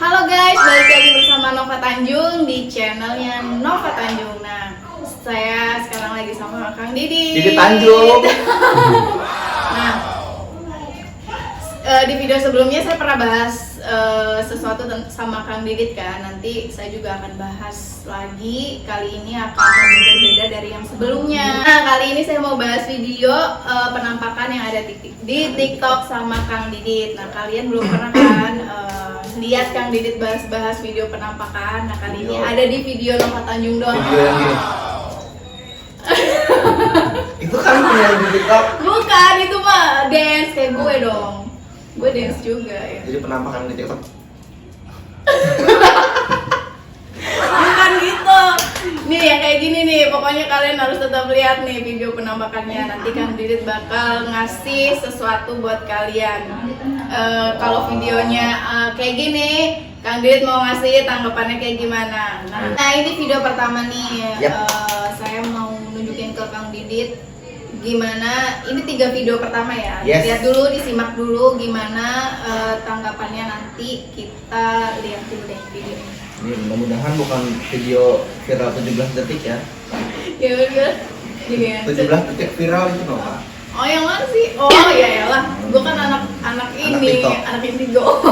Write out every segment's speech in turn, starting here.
Halo guys, balik lagi bersama Nova Tanjung di channelnya Nova Tanjung. Nah, saya sekarang lagi sama Kang Didi. Didi Tanjung. Nah, di video sebelumnya saya pernah bahas sesuatu sama Kang Didit kan. Nanti saya juga akan bahas lagi. Kali ini akan lebih berbeda dari yang sebelumnya. Nah, kali ini saya mau bahas video penampakan yang ada di TikTok sama Kang Didit. Nah, kalian belum pernah kan lihat Kang Didit bahas-bahas video penampakan. Nah, kali ini ada di video Nova Tanjung doang. Video yang gini. Itu kan punya di TikTok. Bukan, itu mah dance kayak gue dong. Gue dance juga ya. Jadi penampakan di TikTok. Bukan gitu. Nih yang kayak gini nih, pokoknya kalian harus tetap lihat nih video penampakannya. Nanti Kang Didit bakal ngasih sesuatu buat kalian. Kalau videonya kayak gini, Kang Didit mau ngasih tanggapannya kayak gimana. Nah ini video pertama nih. Yep. Saya mau nunjukin ke Kang Didit gimana. Ini 3 video pertama ya. Yes. Lihat dulu, disimak dulu gimana tanggapannya, nanti kita lihat dulu deh videonya. Ini mudah-mudahan bukan video viral 17 detik ya. Ya udah. Gini ya. 17 detik viral itu Nova. Oh yang mana sih? Oh ya lah. Gue kan anak ini, TikTok. anak indigo.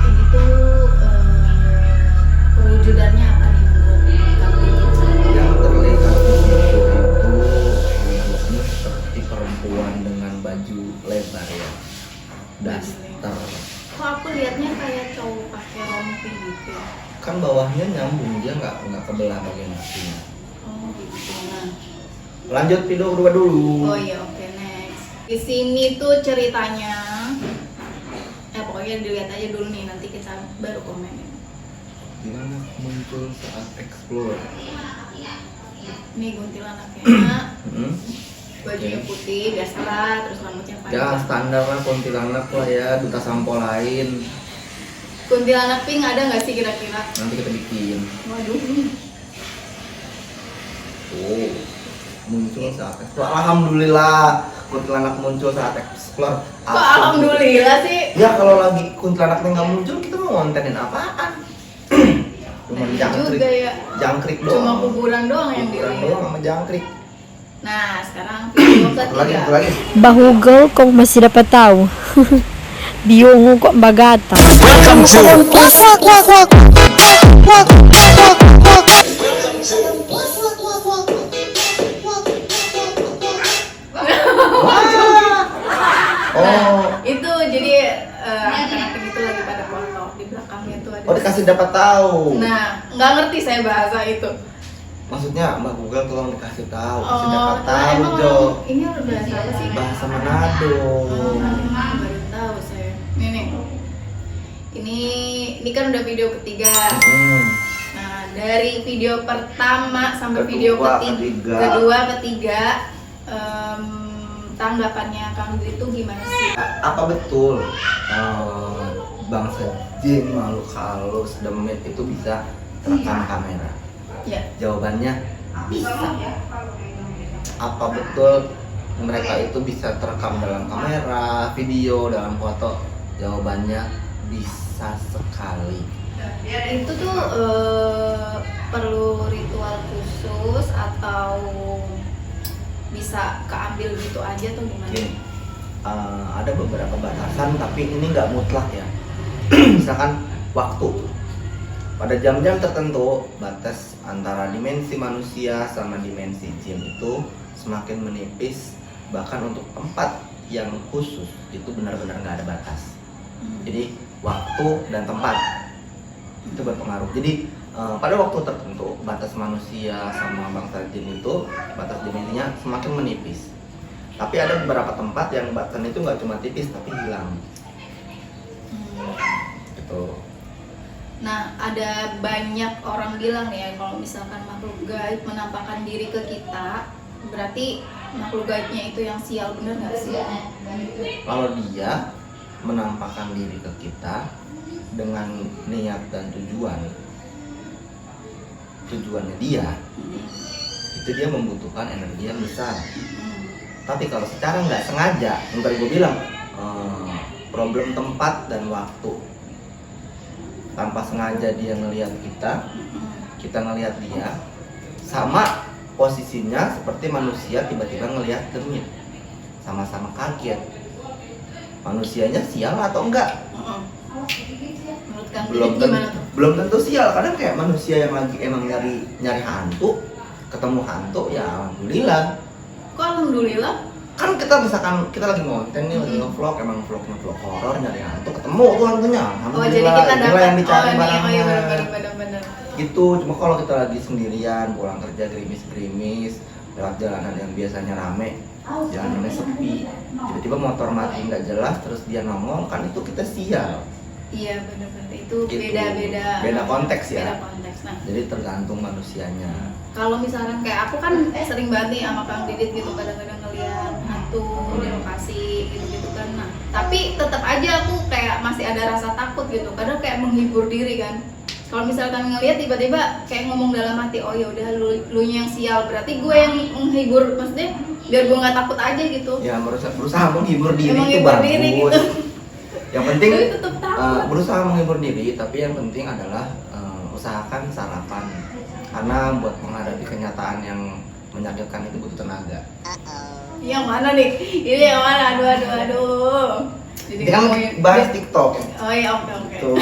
Ini tuh perwujudannya apa nih menurut Kang Didit? Yang terlihat di situ itu wujudnya seperti perempuan dengan baju lebar ya. Daster. Kok aku liatnya kayak cowok pakai rompi gitu ya? Kan bawahnya nyambung, dia nggak kebelah bagian atasnya. Oh gitu. Nah. Lanjut video kedua dulu. Oh iya, oke, next. Di sini tuh ceritanya, pokoknya dilihat aja dulu nih, nanti kita baru komenin. Gimana muncul saat explore? Nih kuntilanaknya, bajunya Oke. putih, biasalah, terus rambutnya Ya panjang. standar lah kuntilanak lah ya, duta sampo lain. Kuntilanak pink ada nggak sih kira-kira? Nanti kita bikin. Waduh. Oh, muncul saat explore. Alhamdulillah kuntilanak muncul saat explore. Kok alhamdulillah sih? Ya kalau lagi kuntilanaknya nggak muncul, kita mau ngontenin apaan? Cuma Nah, jangkrik, juga ya. jangkrik doang. Cuma kuburan doang yang Kuburan dilihat. doang sama jangkrik. Nah, sekarang video Satu lagi, ketiga. satu lagi. Bahugel kok masih dapat tahu. Biongo kok bagata. Oh, Itu jadi anak-anak itu lagi pada foto, di belakangnya tuh ada. oh dikasih dapat tahu. Nah, nggak ngerti saya bahasa itu. Maksudnya Mbak Google tolong dikasih tahu, Oh, kasih dapat tahu, emang Jo. ini harus bahasa apa sih? Bahasa Manado. Baru tahu saya. Nih. Ini kan udah video ketiga. Nah, dari video pertama sampai video kedua, ketiga, tanggapannya Kang Didit itu gimana sih? Apa betul bangsa jin, makhluk halus, demit itu bisa terekam kamera? Ya. Jawabannya bisa. Apa betul mereka itu bisa terekam dalam kamera, video, dalam foto? Jawabannya bisa sekali. Itu tuh perlu ritual khusus atau bisa keambil gitu aja tuh gimana? Gini, ada beberapa batasan tapi ini nggak mutlak ya. Misalkan waktu, pada jam-jam tertentu batas antara dimensi manusia sama dimensi jin itu semakin menipis. Bahkan untuk tempat yang khusus itu benar-benar nggak ada batas. Jadi waktu dan tempat itu berpengaruh. Jadi pada waktu tertentu batas manusia sama bangsa jin itu batas dimensinya semakin menipis. Tapi ada beberapa tempat yang batasan itu nggak cuma tipis tapi hilang. Gitu. Nah, ada banyak orang bilang nih ya, kalau misalkan makhluk gaib menampakkan diri ke kita, berarti makhluk gaibnya itu yang sial, bener nggak sih? Kalau dia menampakkan diri ke kita dengan niat dan tujuannya dia itu dia membutuhkan energi yang besar. Hmm. Tapi kalau secara nggak sengaja, yang tadi gue bilang, problem tempat dan waktu, tanpa sengaja dia ngelihat kita ngelihat dia, sama posisinya seperti manusia tiba-tiba ngelihat demit, sama-sama kaget. Manusianya sial atau enggak? Menurut Kang belum Didit tentu, gimana tuh? belum tentu sial. Kadang kayak manusia yang lagi emang nyari hantu, ketemu hantu, ya alhamdulillah. Kok alhamdulillah? Kan kita misalkan kita lagi ngonten nih, lagi nge-vlog, emang vlog horor, nyari hantu, ketemu tuh hantunya, Oh alhamdulillah. jadi kita Inilah dapat yang dicari oh barangnya. iya benar. Gitu. Cuma kalau kita lagi sendirian, pulang kerja gerimis lewat jalanan yang biasanya rame, jalanannya sepi, tiba-tiba motor mati nggak jelas, terus dia nongol, kan itu kita sial. Iya benar itu Gitu. beda konteks ya. Beda konteks. Nah, Jadi tergantung manusianya. kalau misalkan kayak aku kan sering banget nih sama Kang Didit gitu, kadang-kadang ngeliat hantu di lokasi gitu kan. Nah, tapi tetap aja aku kayak masih ada rasa takut gitu. Kadang kayak menghibur diri kan. Kalau misalkan ngeliat tiba-tiba kayak ngomong dalam hati, oh ya udah lu yang sial, berarti gue yang menghibur, maksudnya biar gue nggak takut aja gitu. Ya berusaha menghibur diri Emang itu menghibur bagus. diri gitu. Yang penting Tapi tetap takut. berusaha menghibur diri, tapi yang penting adalah usahakan sarapan. Karena buat menghadapi kenyataan yang menyakitkan itu butuh tenaga. Yang mana nih? Ini yang mana? Aduh. Jadi Dia kan ngomongin- bahas TikTok. Oh iya oke. Tuh.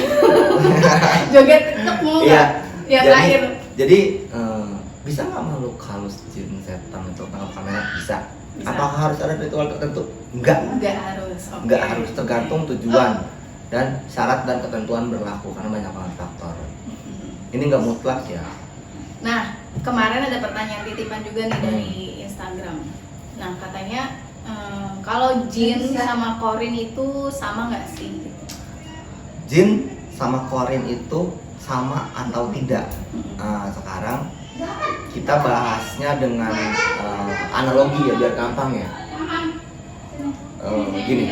Joget TikTok mau Iya. nggak? Yang terakhir. Jadi bisa nggak makhluk halus, jin, setan itu tangkap kamera? Bisa. Bisa. Apakah harus ada ritual tertentu? Enggak. Nggak harus. Oke. Enggak harus, tergantung tujuan dan syarat dan ketentuan berlaku karena banyak banget faktor. Ini nggak mutlak ya. Nah, kemarin ada pertanyaan titipan juga nih dari Instagram. Nah, katanya kalau jin sama korin itu sama nggak sih? Jin sama korin itu sama atau tidak? Nah, sekarang kita bahasnya dengan analogi ya biar gampang ya. Gini,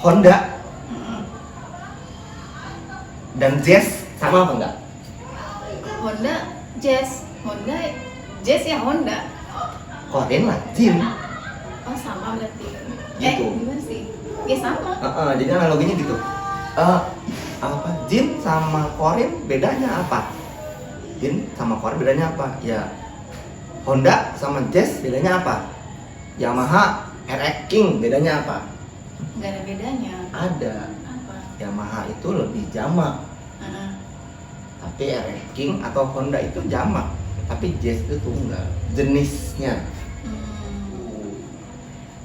Honda dan Jazz sama apa enggak? Honda, Jazz ya Honda. Korin lah, Jin. Oh sama berarti. Gitu. Gimana sih? Ya sama. Jadi analoginya gitu. Apa? Jin sama korin bedanya apa? Jin sama korin bedanya apa? Ya Honda sama Jazz bedanya apa? Yamaha RX King bedanya apa? Nggak ada bedanya. Ada. Apa? Yamaha itu lebih jamak, tapi RX King atau Honda itu jamak, tapi Jazz itu tunggal jenisnya.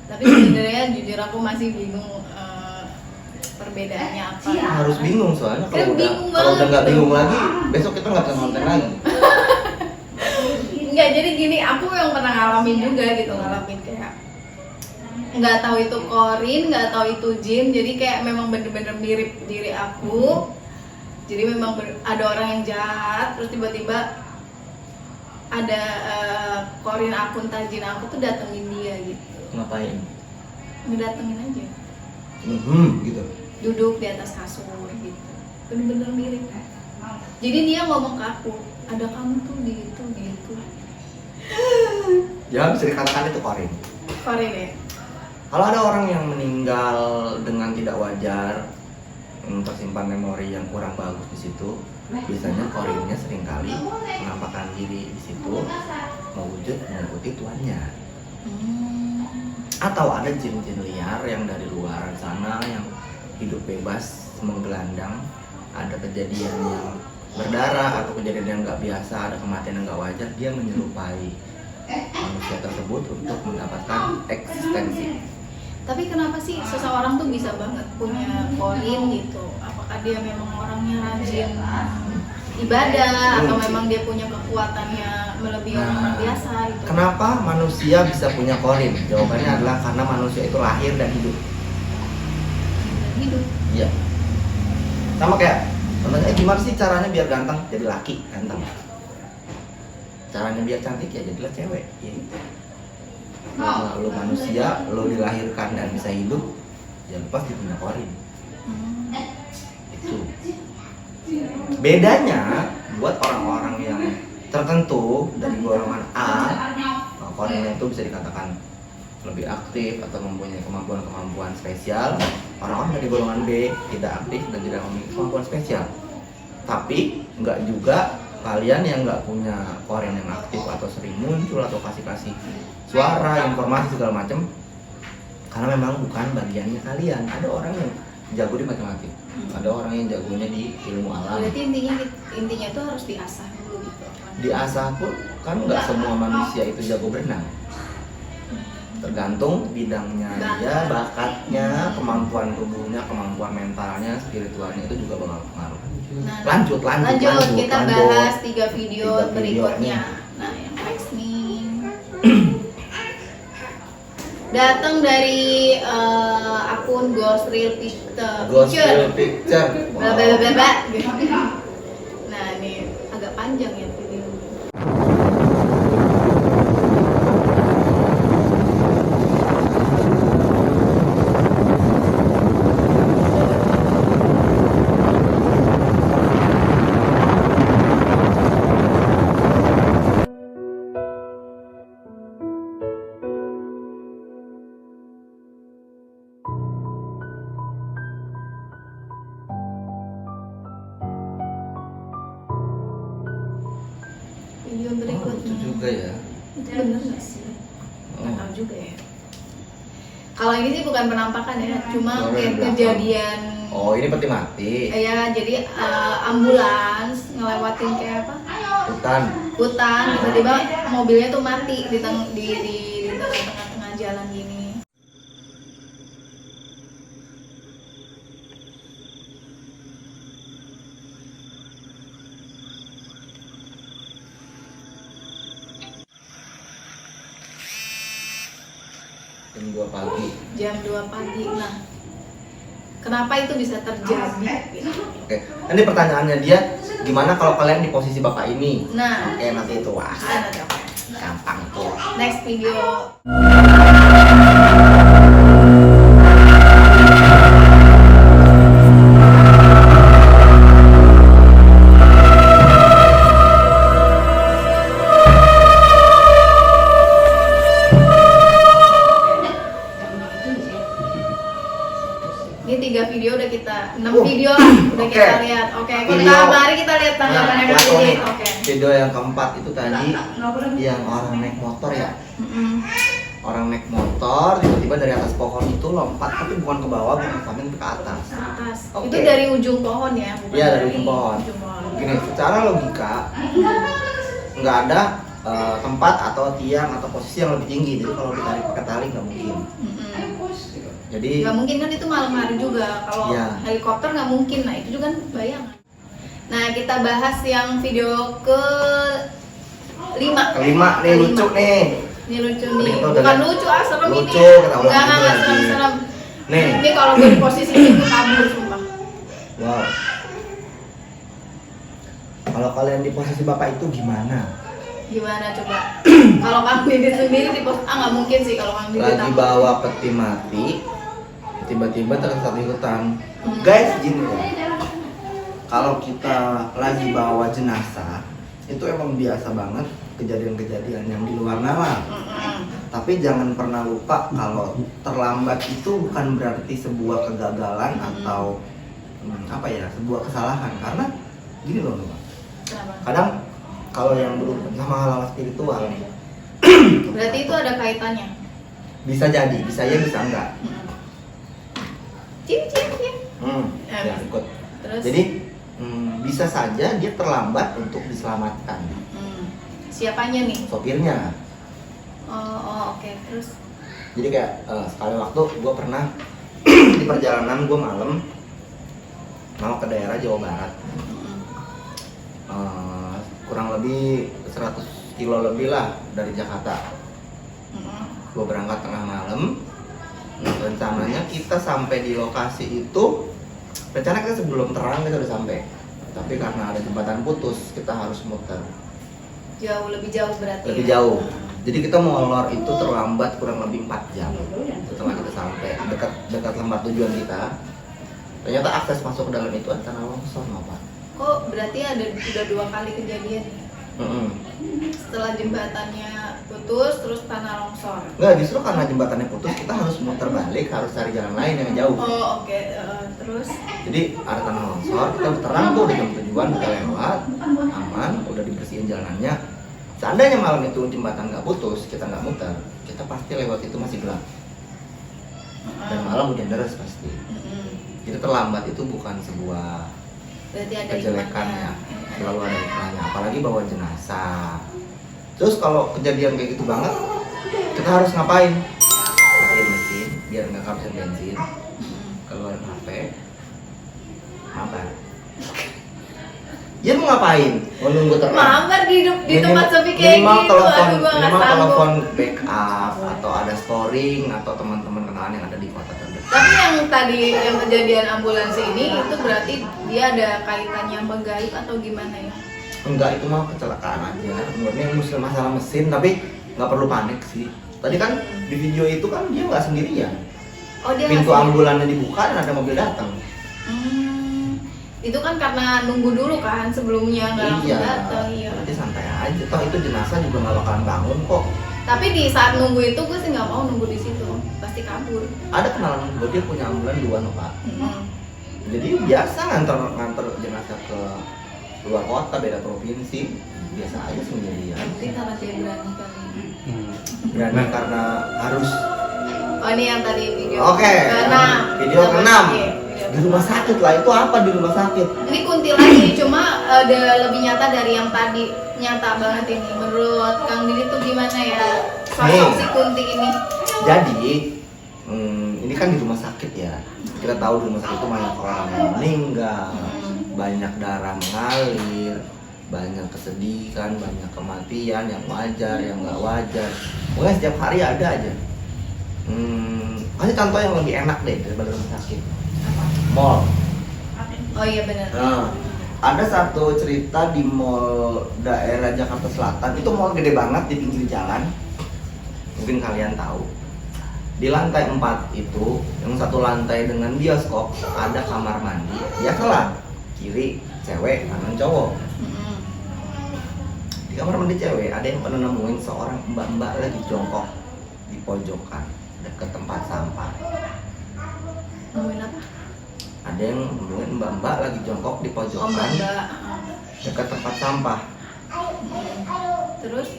Tapi sebenarnya jujur aku masih bingung perbedaannya apa. Harus bingung soalnya Kan bingung kalau udah banget nggak tuh. bingung lagi, besok kita nggak bisa nonton lagi. Enggak, jadi gini, aku yang pernah ngalamin juga gitu, ngalamin kayak nggak tahu itu korin, nggak tahu itu jin, jadi kayak memang bener-bener mirip diri aku. Jadi memang ada orang yang jahat, terus tiba-tiba ada korin aku, entah jin aku tuh datengin dia gitu, Ngapain? ngedatengin aja, Gitu. duduk di atas kasur gitu, bener-bener mirip. Jadi dia ngomong ke aku, ada kamu tuh gitu. Ya bisa dikatakan itu korin. Korin ya? Kalau ada orang yang meninggal dengan tidak wajar, tersimpan memori yang kurang bagus di situ, biasanya korinnya seringkali menampakkan diri di situ, mewujud mengikuti tuannya. Atau ada jin-jin liar yang dari luar sana yang hidup bebas menggelandang, ada kejadian yang berdarah atau kejadian yang nggak biasa, ada kematian yang nggak wajar, dia menyerupai manusia tersebut untuk mendapatkan eksistensi. Tapi kenapa sih seseorang tuh bisa banget punya korin gitu? Apakah dia memang orangnya rajin ibadah atau memang dia punya kekuatannya melebihi orang biasa gitu? Kenapa manusia bisa punya korin? Jawabannya adalah karena manusia itu lahir dan hidup. Hidup. Iya. Sama kayak, contohnya gimana sih caranya biar ganteng? Jadi laki, ganteng. Caranya biar cantik ya jadilah cewek. Ya itu. Nah, lu manusia, lu dilahirkan dan bisa hidup, ya lu pasti punya korin. Itu. Bedanya buat orang-orang yang tertentu dari golongan A, korennya itu bisa dikatakan lebih aktif atau mempunyai kemampuan-kemampuan spesial. Orang-orang dari golongan B tidak aktif dan tidak memiliki kemampuan spesial. Tapi nggak juga kalian yang nggak punya koren yang aktif atau sering muncul atau kasih suara, informasi segala macam, karena memang bukan bagiannya kalian. Ada orang yang jago di matematik, ada orang yang jagonya di ilmu alam. Berarti intinya tuh harus diasah dulu gitu. Diasah pun kan nggak semua manusia itu jago berenang. Tergantung bidangnya dia, bakatnya, kemampuan tubuhnya, kemampuan mentalnya, spiritualnya itu juga bakal pengaruh. Nah, Lanjut. Kita bahas 3 video berikutnya. Nah, yang next nih datang dari akun Ghost Real Picture. Wow. Bla. Nah, ini agak panjang ya video. Video berikutnya. Itu juga ya. Itu bener nggak sih? Nggak Oh. tahu juga ya. Kalau ini sih bukan penampakan ya, cuma Oh, kayak belakang. kejadian. Oh, ini peti mati. Ya, jadi ambulans ngelewatin kayak apa? Hutan. Tiba-tiba mobilnya tuh mati di tengah-tengah jalan gini. Jam 2 pagi. Jam 2 pagi. Nah, kenapa itu bisa terjadi? Gitu. Oke. Ini pertanyaannya dia, gimana kalau kalian di posisi bapak ini? Nah, Oke, nanti itu wah. ada apa? Gampang tuh. Next video. Ini 3 video udah kita, 6 video lah udah Oke. kita lihat. Oke, mari kita lihat tanggapannya Nah, kali ini. Oke. Video yang keempat itu tadi yang orang naik motor ya. Mm-mm. Orang naik motor tiba-tiba dari atas pohon itu lompat, tapi bukan ke bawah, bukan ke samping, tapi ke atas. Ke atas. Oke. Itu dari ujung pohon ya? Bukan Iya, dari ujung pohon. ujung pohon. Gini, secara logika nggak ada tempat atau tiang atau posisi yang lebih tinggi, jadi kalau ditarik pakai tali nggak mungkin. Mm-mm. Jadi Nggak mungkin kan itu malam hari juga. Kalau Iya. helikopter nggak mungkin. Nah, itu juga kan bayangan. Nah, kita bahas yang video ke-5. kelima nih lucu nih. Ini lucu Ini nih. kita udah Bukan lihat. lucu, serem ini. Lucu, kita ulang Enggak, lagi. serem-serem. Nih. Ini kalau gue di posisi ini gue kabur sumpah. Wow. Kalau kalian di posisi bapak itu gimana? Gimana coba? Kalau Kang Didit sendiri di pos nggak mungkin sih kalau Kang Didit Lagi takut. bawa peti mati, tiba-tiba tersesat di hutan. Guys, gini ya. Kalau kita lagi bawa jenazah, itu emang biasa banget kejadian-kejadian yang di luar nalar. Mm-mm. Tapi jangan pernah lupa kalau terlambat itu bukan berarti sebuah kegagalan atau sebuah kesalahan. Karena gini loh, Mbak. Kenapa? Kadang kalau yang berhubungan sama hal-hal spiritual nih, Berarti itu ada kaitannya. bisa jadi, bisa ya, bisa enggak. Cip. Ya, ikut. Terus? Jadi bisa saja dia terlambat untuk diselamatkan. Siapanya nih? Sopirnya. Oh, oke. Terus? Jadi kayak sekali waktu gue pernah di perjalanan gue malam mau ke daerah Jawa Barat. Kurang lebih 100 kilo lebih lah dari Jakarta. Gue berangkat tengah malam. Nah, rencananya kita sampai di lokasi itu, rencana kita sebelum terang kita udah sampai. Tapi karena ada jembatan putus, kita harus muter Lebih jauh berarti. lebih ya? jauh. Jadi kita molor itu terlambat kurang lebih 4 jam setelah kita sampai dekat tempat tujuan kita. Ternyata akses masuk ke dalam itu antara longsor, Pak. Kok berarti udah 2 kali kejadian? Mm-mm. Setelah jembatannya putus, terus tanah longsor. Enggak, justru karena jembatannya putus kita harus muter balik, harus cari jalan lain yang jauh. Oh oke. Terus? Jadi ada tanah longsor, kita terang tuh di jam tujuan kita lewat, aman, udah dibersihin jalanannya. Seandainya malam itu jembatan nggak putus, kita nggak muter, kita pasti lewat itu masih gelap. Dan malam hujan deras pasti. Jadi terlambat itu bukan sebuah Berarti ada kejelekan hikmahnya. ya, selalu ada hikmahnya, apalagi bawa jenazah. Terus kalau kejadian kayak gitu banget, kita harus ngapain? Matiin mesin biar nggak kehabisan bensin, keluarin HP, mabar. Ya mau ngapain? Mau nunggu terang? Mabar di tempat sepi kayak Minimal gitu, telepon, aduh gua nggak minimal sanggup. telepon backup atau ada storing atau teman-teman kenalan yang ada di kota terdekat. Tapi yang tadi yang kejadian ambulans ini itu berarti dia ada kaitannya sama gaib atau gimana ya? Enggak, itu mah kecelakaan aja. Menurutnya masalah mesin, tapi nggak perlu panik sih. Tadi kan di video itu kan dia nggak sendirian. Oh dia Pintu nggak ambulannya dibuka dan ada mobil datang. Itu kan karena nunggu dulu kan sebelumnya nggak langsung Iya. datang. Iya. Nanti santai aja. Toh itu jenazah juga nggak bakalan bangun kok. Tapi di saat nunggu itu gue sih nggak mau nunggu di situ, pasti kabur. Ada kenalan gue, dia punya ambulan 2 loh pak. Jadi biasa nganter jenazah ke luar kota, beda provinsi. Biasa aja sendirian. Nanti karena dia berani kali. Berani karena harus. Oh ini yang tadi video. Oke. Keenam. Video ke-6. Iya, Di rumah sakit lah, itu apa di rumah sakit? Ini kuntilanak cuma ada lebih nyata dari yang tadi, nyata banget ini. Menurut Kang Didi tuh gimana ya sosok si Kunti ini? Jadi ini kan di rumah sakit ya. Kita tahu di rumah sakit itu banyak orang yang meninggal, banyak darah mengalir, banyak kesedihan, banyak kematian yang wajar, yang nggak wajar. Pokoknya setiap hari ada aja. Kasih contoh yang lebih enak deh daripada rumah sakit. Mall. Oh iya benar. Nah, ada satu cerita di mall daerah Jakarta Selatan. Itu mall gede banget di pinggir jalan. Mungkin kalian tahu. Di lantai 4 itu, yang satu lantai dengan bioskop, ada kamar mandi. Biasalah, kiri cewek, kanan cowok. Di kamar mandi cewek ada yang pernah nemuin seorang mbak-mbak lagi jongkok di pojokan dekat tempat sampah. Nemuin apa? Ada yang nemuin mbak-mbak lagi jongkok di Oh pojokan Mbak. dekat tempat sampah. Terus?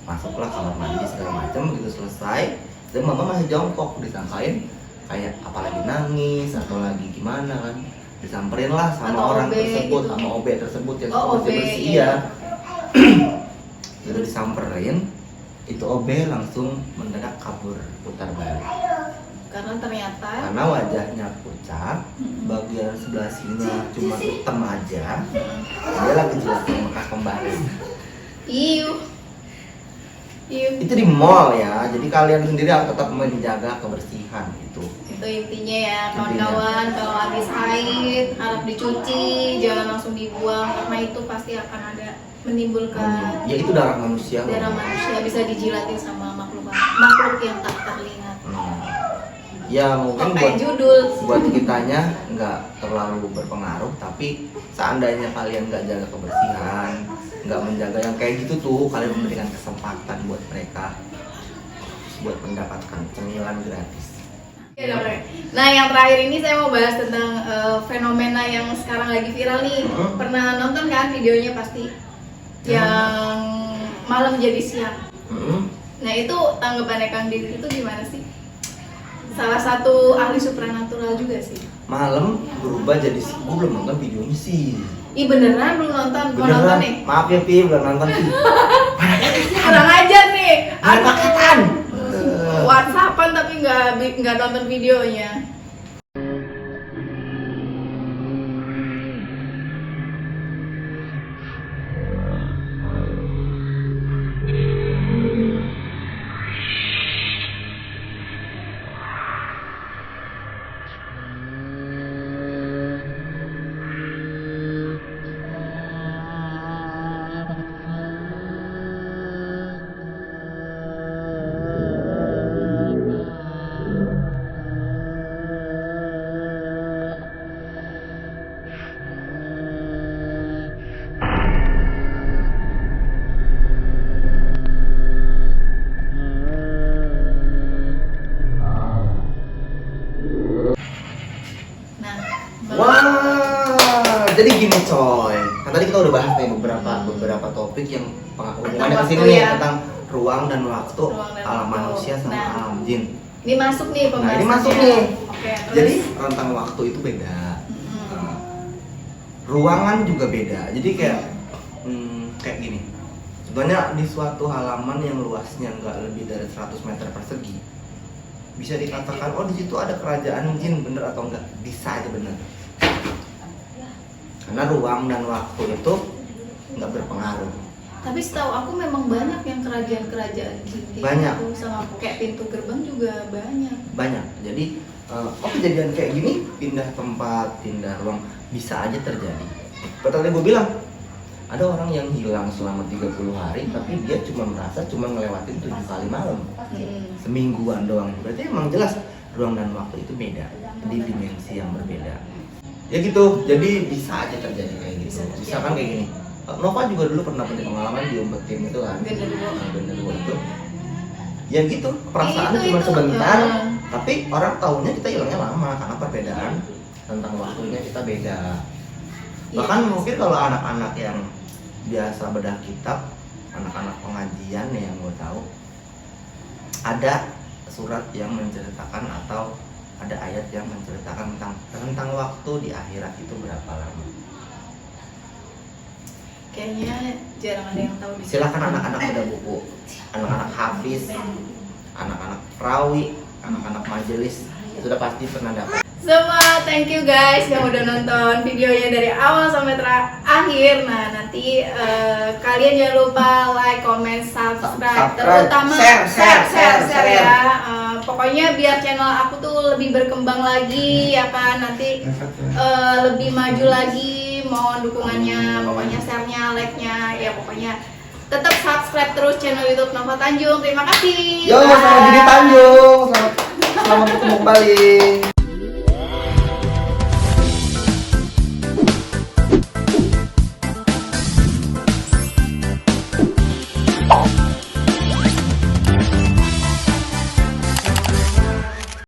Masuklah kamar mandi segala macam, begitu selesai dan mama masih jongkok, disangkain kayak apalagi nangis atau lagi gimana kan, disamperin lah sama Atau orang OB tersebut, gitu. sama OB tersebut yang Oh, OB, bersih iya. ya. Gitu disamperin, itu OB langsung mendadak kabur putar balik Karena ternyata karena wajahnya pucat, bagian sebelah sini cuma hitam aja, dia lagi jelasin bekas pembalut. Iu. Itu di mall ya, jadi kalian sendiri harus tetap menjaga kebersihan itu. Itu intinya ya kawan-kawan, kalau habis haid harap dicuci, jangan langsung dibuang karena itu pasti akan ada menimbulkan Ya itu darah manusia. darah loh. manusia, bisa dijilatin sama makhluk yang tak terlihat. Ya mungkin Kayak judul. buat kitanya nggak terlalu berpengaruh, tapi seandainya kalian nggak jaga kebersihan, nggak menjaga yang kayak gitu tuh, kalian memberikan kesempatan buat mereka buat mendapatkan cemilan gratis. Nah yang terakhir ini saya mau bahas tentang fenomena yang sekarang lagi viral nih. Pernah nonton kan videonya pasti yang malam jadi siang. Nah itu tanggapannya Kang Didi itu gimana sih? Salah satu ahli supranatural juga sih. Malam berubah jadi sih, gue belum nonton videonya sih. Ih beneran belum nonton, mau nonton Beneran, nih? maaf ya Pi, belum nonton Pi. Kurang ajar nih. Ada paketan. Whatsappan tapi nggak nonton videonya. udah bahas nih beberapa topik yang hubungannya ke waktu sini nih, ya. tentang ruang dan waktu, Ruang dan alam waktu. manusia sama Nah. alam jin. Ini masuk nih Nah, pembahasannya. ini masuk nih. Oke, terus. Jadi rentang waktu itu beda. Nah, ruangan juga beda. Jadi kayak gini. Contohnya di suatu halaman yang luasnya nggak lebih dari 100 meter persegi, bisa dikatakan oh di situ ada kerajaan jin, bener atau enggak? Bisa aja bener. Karena ruang dan waktu itu nggak berpengaruh. Tapi setahu aku memang banyak yang kerajaan-kerajaan gitu. Banyak. Sama kayak pintu gerbang juga banyak. Banyak. Jadi kejadian kayak gini, pindah tempat, pindah ruang, bisa aja terjadi. Seperti gue bilang, ada orang yang hilang selama 30 hari tapi dia cuma merasa cuma ngelewatin 7 kali malam, semingguan doang. Berarti emang jelas ruang dan waktu itu beda, di dimensi yang berbeda ya gitu. Jadi bisa aja terjadi kayak gitu. Misalkan kayak gini, Nova juga dulu pernah punya pengalaman diumpetin itu kan, genderuwo itu ya gitu, perasaan Itu, cuma sebentar, uh. tapi orang tahunya kita hilangnya lama karena perbedaan tentang waktunya kita beda. Bahkan mungkin kalau anak-anak yang biasa bedah kitab, anak-anak pengajian yang gue tahu, ada surat yang menceritakan atau ada ayat yang menceritakan tentang waktu di akhirat itu berapa lama. Kayaknya jarang ada yang tahu di sini. Silakan anak-anak beda buku, anak-anak hafiz, anak-anak perawi, anak-anak majelis, sudah pasti pernah dapat. Semua thank you guys yang udah nonton videonya dari awal sampai terakhir. Nah nanti kalian jangan lupa like, comment, subscribe, terutama share ya. Pokoknya biar channel aku tuh lebih berkembang lagi ya kan, nanti lebih maju lagi. Mohon dukungannya, pokoknya share-nya, like-nya, ya pokoknya tetap subscribe terus channel YouTube Nova Tanjung. Terima kasih. Yo, selamat jadi Tanjung, selamat ketemu kembali.